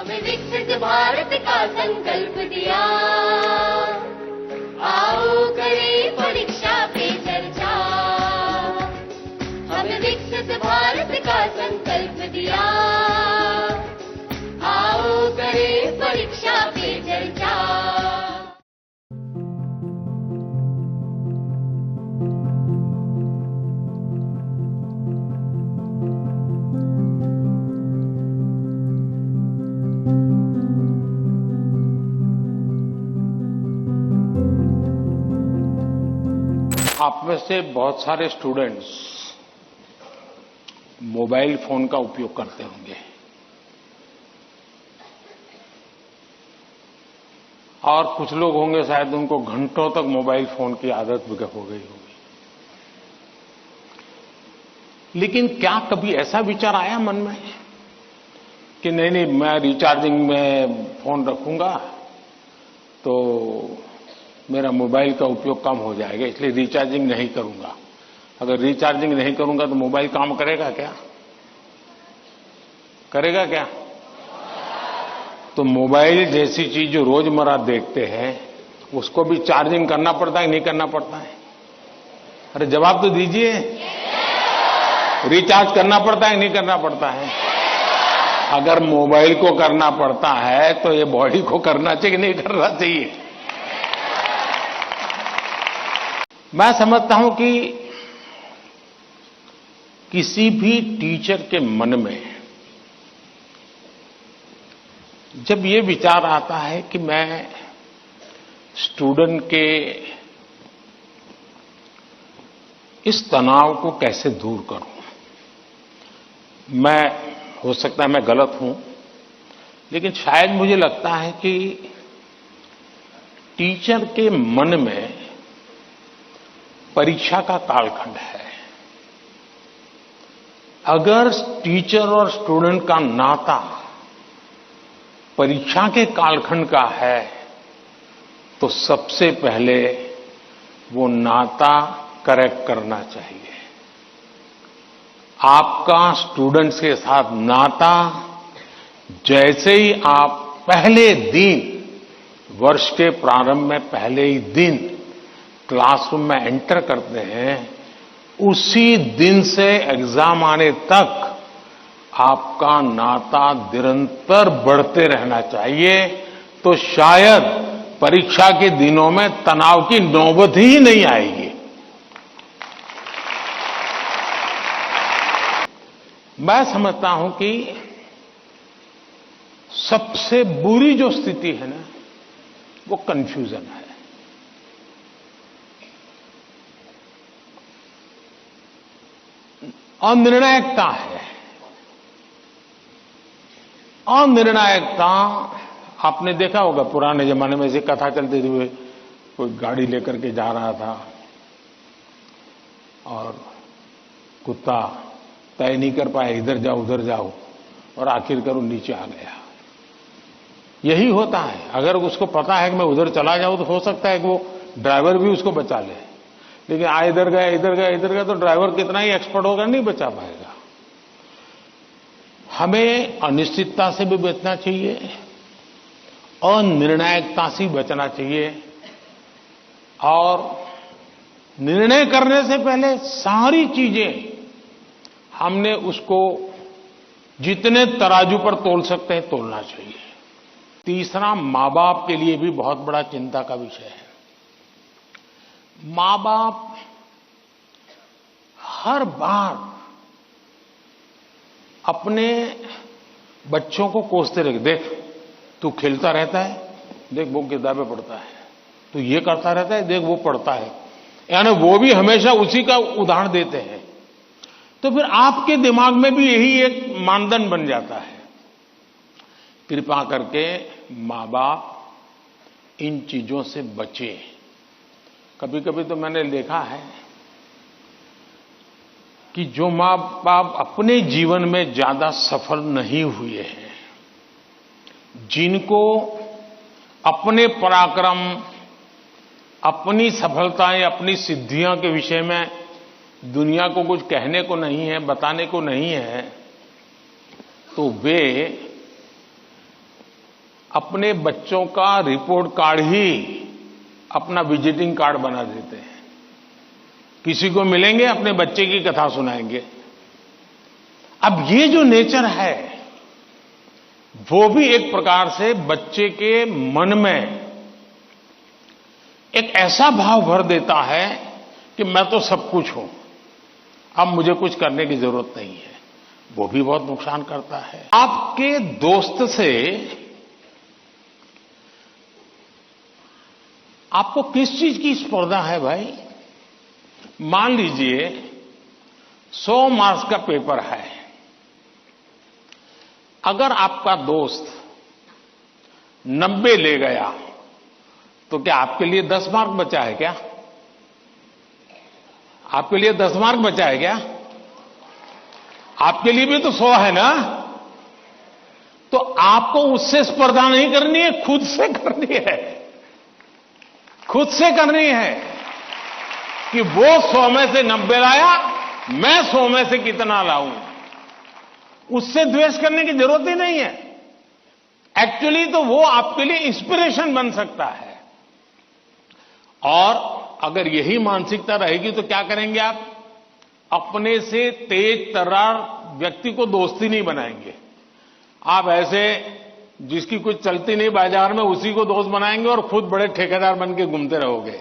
हमें विकसित भारत का संकल्प दिया। आओ करें परीक्षा पे चर्चा। हमें विकसित भारत का संकल्प दिया। आओ करें परीक्षा पे चर्चा। आप में से बहुत सारे स्टूडेंट्स मोबाइल फोन का उपयोग करते होंगे और कुछ लोग होंगे शायद उनको घंटों तक मोबाइल फोन की आदत भी हो गई होगी। लेकिन क्या कभी ऐसा विचार आया मन में कि नहीं मैं रिचार्जिंग में फोन रखूंगा तो मेरा मोबाइल का उपयोग कम हो जाएगा, इसलिए रिचार्जिंग नहीं करूंगा। अगर रिचार्जिंग नहीं करूंगा तो मोबाइल काम करेगा क्या? करेगा क्या? तो मोबाइल जैसी चीज जो रोजमर्रा देखते हैं उसको भी चार्जिंग करना पड़ता है नहीं करना पड़ता है? अरे जवाब तो दीजिए। रिचार्ज करना पड़ता है नहीं करना पड़ता है? अगर मोबाइल को करना पड़ता है तो ये बॉडी को करना चाहिए कि नहीं करना चाहिए? मैं समझता हूं कि किसी भी टीचर के मन में जब ये विचार आता है कि मैं स्टूडेंट के इस तनाव को कैसे दूर करूं, मैं हो सकता है मैं गलत हूं, लेकिन शायद मुझे लगता है कि टीचर के मन में परीक्षा का कालखंड है। अगर टीचर और स्टूडेंट का नाता परीक्षा के कालखंड का है तो सबसे पहले वो नाता करेक्ट करना चाहिए। आपका स्टूडेंट्स के साथ नाता जैसे ही आप पहले दिन, वर्ष के प्रारंभ में पहले ही दिन क्लासरूम में एंटर करते हैं, उसी दिन से एग्जाम आने तक आपका नाता निरंतर बढ़ते रहना चाहिए। तो शायद परीक्षा के दिनों में तनाव की नौबत ही नहीं आएगी। मैं समझता हूं कि सबसे बुरी जो स्थिति है ना वो कंफ्यूजन है। अनिर्णायकता है। अनिर्णायकता आपने देखा होगा पुराने जमाने में ऐसी कथा चलती थी, कोई गाड़ी लेकर के जा रहा था और कुत्ता तय नहीं कर पाया, इधर जाओ उधर जाओ, और आखिरकार वो नीचे आ गया। यही होता है। अगर उसको पता है कि मैं उधर चला जाऊं तो हो सकता है कि वो ड्राइवर भी उसको बचा ले, लेकिन इधर गया इधर गया इधर गया तो ड्राइवर कितना ही एक्सपर्ट होगा नहीं बचा पाएगा। हमें अनिश्चितता से भी बचना चाहिए, अनिर्णायकता से बचना चाहिए, और निर्णय करने से पहले सारी चीजें हमने उसको जितने तराजू पर तोल सकते हैं तोलना चाहिए। तीसरा, मां बाप के लिए भी बहुत बड़ा चिंता का विषय है। मां बाप हर बार अपने बच्चों को कोसते रहे, देख तू खेलता रहता है, देख वो किताबें पढ़ता है, तू ये करता रहता है, देख वो पढ़ता है, यानी वो भी हमेशा उसी का उदाहरण देते हैं। तो फिर आपके दिमाग में भी यही एक मानदंड बन जाता है। कृपा करके मां बाप इन चीजों से बचे। कभी कभी तो मैंने देखा है कि जो मां बाप अपने जीवन में ज्यादा सफल नहीं हुए हैं, जिनको अपने पराक्रम, अपनी सफलताएं, अपनी सिद्धियों के विषय में दुनिया को कुछ कहने को नहीं है, बताने को नहीं है, तो वे अपने बच्चों का रिपोर्ट कार्ड ही अपना विजिटिंग कार्ड बना देते हैं। किसी को मिलेंगे, अपने बच्चे की कथा सुनाएंगे। अब ये जो नेचर है, वो भी एक प्रकार से बच्चे के मन में एक ऐसा भाव भर देता है कि मैं तो सब कुछ हूं, अब मुझे कुछ करने की जरूरत नहीं है। वो भी बहुत नुकसान करता है। आपके दोस्त से आपको किस चीज की स्पर्धा है भाई? मान लीजिए 100 मार्क्स का पेपर है। अगर आपका दोस्त 90 ले गया तो क्या आपके लिए 10 मार्क बचा है क्या? आपके लिए 10 मार्क बचा है क्या? आपके लिए भी तो 100 है ना? तो आपको उससे स्पर्धा नहीं करनी है, खुद से करनी है। खुद से करनी है कि वो 100 में से 90 लाया, मैं 100 में से कितना लाऊं। उससे द्वेष करने की जरूरत ही नहीं है। एक्चुअली तो वो आपके लिए इंस्पिरेशन बन सकता है। और अगर यही मानसिकता रहेगी तो क्या करेंगे आप? अपने से तेज तर्रार व्यक्ति को दोस्ती नहीं बनाएंगे। आप ऐसे जिसकी कुछ चलती नहीं बाजार में, उसी को दोस्त बनाएंगे और खुद बड़े ठेकेदार बन के घूमते रहोगे।